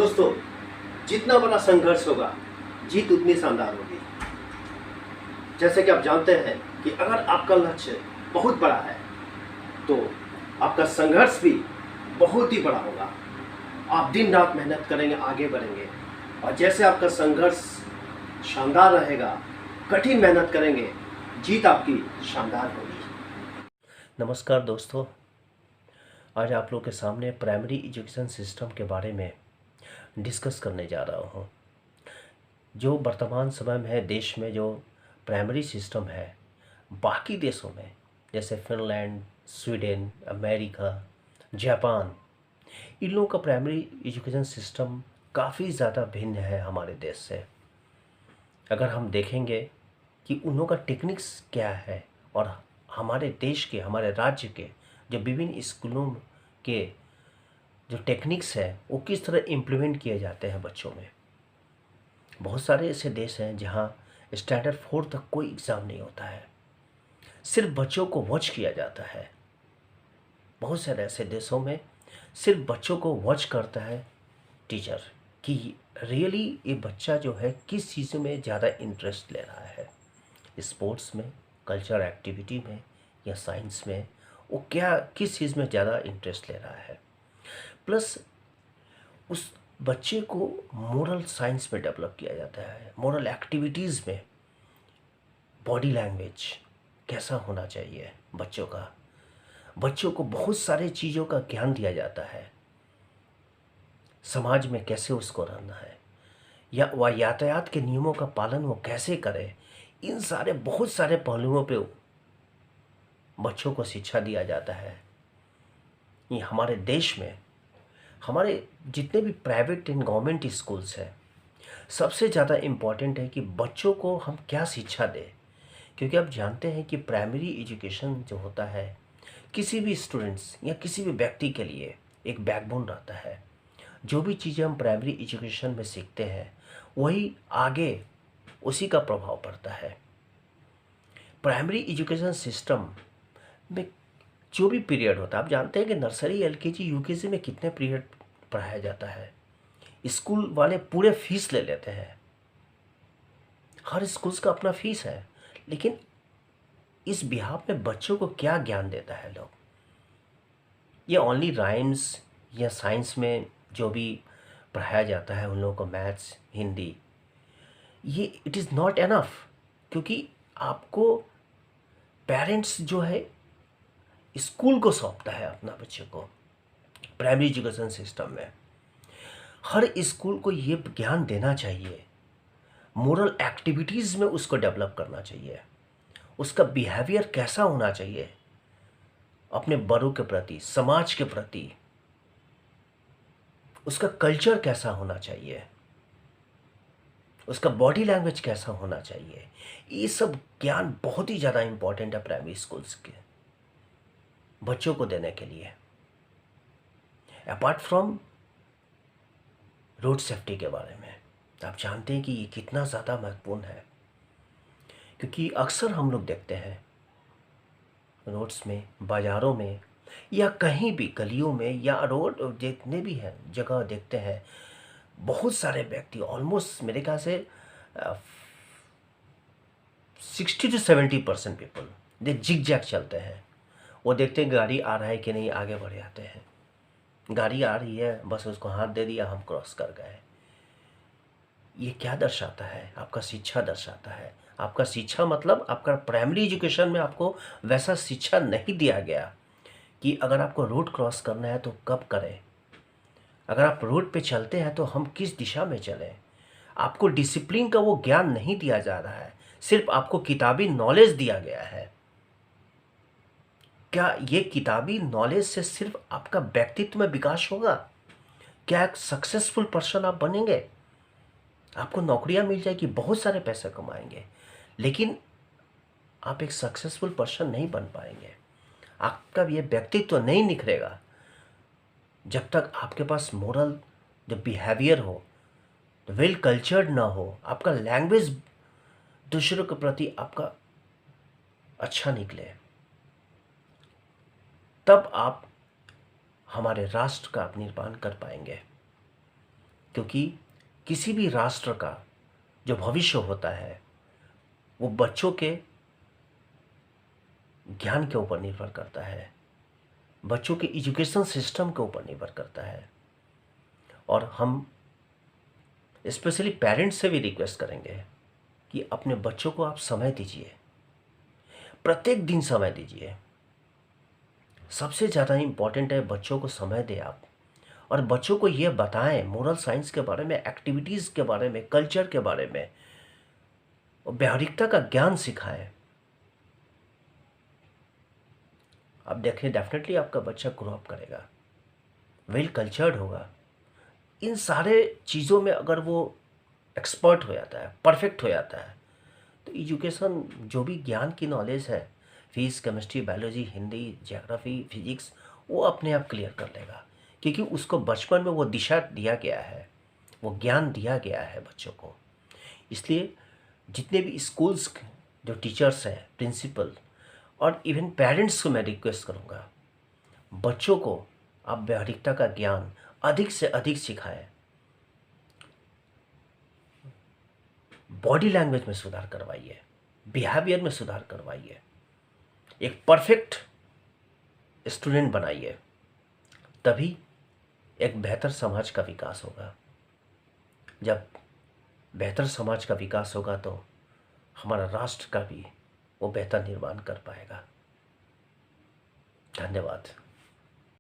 दोस्तों, जितना बड़ा संघर्ष होगा, जीत उतनी शानदार होगी। जैसे कि आप जानते हैं कि अगर आपका लक्ष्य बहुत बड़ा है, तो आपका संघर्ष भी बहुत ही बड़ा होगा। आप दिन रात मेहनत करेंगे, आगे बढ़ेंगे। और जैसे आपका संघर्ष शानदार रहेगा, कठिन मेहनत करेंगे, जीत आपकी शानदार होगी। नमस्कार दोस्तों, आज आप लोग के सामने प्राइमरी एजुकेशन सिस्टम के बारे में डिस्कस करने जा रहा हूँ। जो वर्तमान समय में है देश में, जो प्राइमरी सिस्टम है, बाकी देशों में जैसे फिनलैंड, स्वीडन, अमेरिका, जापान, इन लोगों का प्राइमरी एजुकेशन सिस्टम काफ़ी ज़्यादा भिन्न है हमारे देश से। अगर हम देखेंगे कि उन लोगों का टेक्निक्स क्या है और हमारे देश के, हमारे राज्य के जो विभिन्न स्कूलों के जो टेक्निक्स है वो किस तरह इम्प्लीमेंट किए जाते हैं बच्चों में। बहुत सारे ऐसे देश हैं जहाँ स्टैंडर्ड 4 तक कोई एग्ज़ाम नहीं होता है, सिर्फ बच्चों को वॉच किया जाता है। बहुत सारे ऐसे देशों में सिर्फ बच्चों को वॉच करता है टीचर कि रियली ये बच्चा जो है किस चीज़ में ज़्यादा इंटरेस्ट ले रहा है, स्पोर्ट्स में, कल्चर एक्टिविटी में या साइंस में, वो क्या किस चीज़ में ज़्यादा इंटरेस्ट ले रहा है। प्लस उस बच्चे को मोरल साइंस में डेवलप किया जाता है, मोरल एक्टिविटीज़ में। बॉडी लैंग्वेज कैसा होना चाहिए बच्चों का, बच्चों को बहुत सारे चीज़ों का ज्ञान दिया जाता है। समाज में कैसे उसको रहना है, या वह यातायात के नियमों का पालन वो कैसे करे, इन सारे बहुत सारे पहलुओं पे बच्चों को शिक्षा दिया जाता है। ये हमारे देश में, हमारे जितने भी प्राइवेट एंड गवर्नमेंट स्कूल्स हैं, सबसे ज़्यादा इम्पॉर्टेंट है कि बच्चों को हम क्या शिक्षा दें। क्योंकि आप जानते हैं कि प्राइमरी एजुकेशन जो होता है किसी भी स्टूडेंट्स या किसी भी व्यक्ति के लिए एक बैकबोन रहता है। जो भी चीज़ें हम प्राइमरी एजुकेशन में सीखते हैं वही आगे उसी का प्रभाव पड़ता है। प्राइमरी एजुकेशन सिस्टम में जो भी पीरियड होता है, आप जानते हैं कि नर्सरी, एलकेजी, यूकेजी में कितने पीरियड पढ़ाया जाता है। स्कूल वाले पूरे फीस ले लेते हैं, हर स्कूल्स का अपना फीस है, लेकिन इस बिहाफ में बच्चों को क्या ज्ञान देता है लोग। ये ओनली राइम्स या साइंस में जो भी पढ़ाया जाता है उन लोगों को, मैथ्स, हिंदी, ये इट इज़ नॉट एनफ। क्योंकि आपको पेरेंट्स जो है स्कूल को सौंपता है अपना बच्चे को। प्राइमरी एजुकेशन सिस्टम में हर स्कूल को ये ज्ञान देना चाहिए, मोरल एक्टिविटीज़ में उसको डेवलप करना चाहिए, उसका बिहेवियर कैसा होना चाहिए अपने बड़ों के प्रति, समाज के प्रति, उसका कल्चर कैसा होना चाहिए, उसका बॉडी लैंग्वेज कैसा होना चाहिए। ये सब ज्ञान बहुत ही ज़्यादा इम्पोर्टेंट है प्राइमरी स्कूल्स के बच्चों को देने के लिए। अपार्ट फ्रॉम रोड सेफ्टी के बारे में, आप जानते हैं कि ये कितना ज़्यादा महत्वपूर्ण है। क्योंकि अक्सर हम लोग देखते हैं रोड्स में, बाज़ारों में, या कहीं भी गलियों में, या रोड जितने भी हैं जगह देखते हैं, बहुत सारे व्यक्ति, ऑलमोस्ट मेरे ख्याल से 60 to 70% people they zigzag चलते हैं। वो देखते हैं गाड़ी आ रहा है कि नहीं, आगे बढ़ जाते हैं। गाड़ी आ रही है, बस उसको हाथ दे दिया, हम क्रॉस कर गए। ये क्या दर्शाता है? आपका शिक्षा दर्शाता है। आपका शिक्षा मतलब आपका प्राइमरी एजुकेशन में आपको वैसा शिक्षा नहीं दिया गया कि अगर आपको रोड क्रॉस करना है तो कब करें, अगर आप रोड पे चलते हैं तो हम किस दिशा में चलें। आपको डिसिप्लिन का वो ज्ञान नहीं दिया जा रहा है, सिर्फ आपको किताबी नॉलेज दिया गया है। क्या ये किताबी नॉलेज से सिर्फ आपका व्यक्तित्व में विकास होगा? क्या एक सक्सेसफुल पर्सन आप बनेंगे? आपको नौकरियां मिल जाएगी, बहुत सारे पैसे कमाएंगे, लेकिन आप एक सक्सेसफुल पर्सन नहीं बन पाएंगे। आपका ये व्यक्तित्व नहीं निखरेगा जब तक आपके पास मोरल जो बिहेवियर हो, वेल कल्चर्ड ना हो, आपका लैंग्वेज दूसरों के प्रति आपका अच्छा निकले, तब आप हमारे राष्ट्र का आप निर्माण कर पाएंगे। क्योंकि किसी भी राष्ट्र का जो भविष्य होता है वो बच्चों के ज्ञान के ऊपर निर्भर करता है, बच्चों के एजुकेशन सिस्टम के ऊपर निर्भर करता है। और हम स्पेशली पेरेंट्स से भी रिक्वेस्ट करेंगे कि अपने बच्चों को आप समय दीजिए, प्रत्येक दिन समय दीजिए। सबसे ज़्यादा इम्पॉर्टेंट है बच्चों को समय दें आप, और बच्चों को ये बताएं मोरल साइंस के बारे में, एक्टिविटीज़ के बारे में, कल्चर के बारे में, और व्यावहारिकता का ज्ञान सिखाएं। आप देखें डेफिनेटली आपका बच्चा ग्रो अप करेगा, वेल कल्चर्ड होगा। इन सारे चीज़ों में अगर वो एक्सपर्ट हो जाता है, परफेक्ट हो जाता है, तो एजुकेशन जो भी ज्ञान की नॉलेज है, physics, chemistry, biology, Hindi, geography, physics, वो अपने आप क्लियर कर लेगा, क्योंकि उसको बचपन में वो दिशा दिया गया है, वो ज्ञान दिया गया है बच्चों को। इसलिए जितने भी स्कूल्स जो टीचर्स हैं, प्रिंसिपल और इवन पेरेंट्स को मैं रिक्वेस्ट करूँगा, बच्चों को आप व्यावहारिकता का ज्ञान अधिक से अधिक सिखाएं, बॉडी लैंग्वेज में सुधार करवाइए, बिहेवियर में सुधार करवाइए, एक परफेक्ट स्टूडेंट बनाइए, तभी एक बेहतर समाज का विकास होगा। जब बेहतर समाज का विकास होगा तो हमारा राष्ट्र का भी वो बेहतर निर्माण कर पाएगा। धन्यवाद।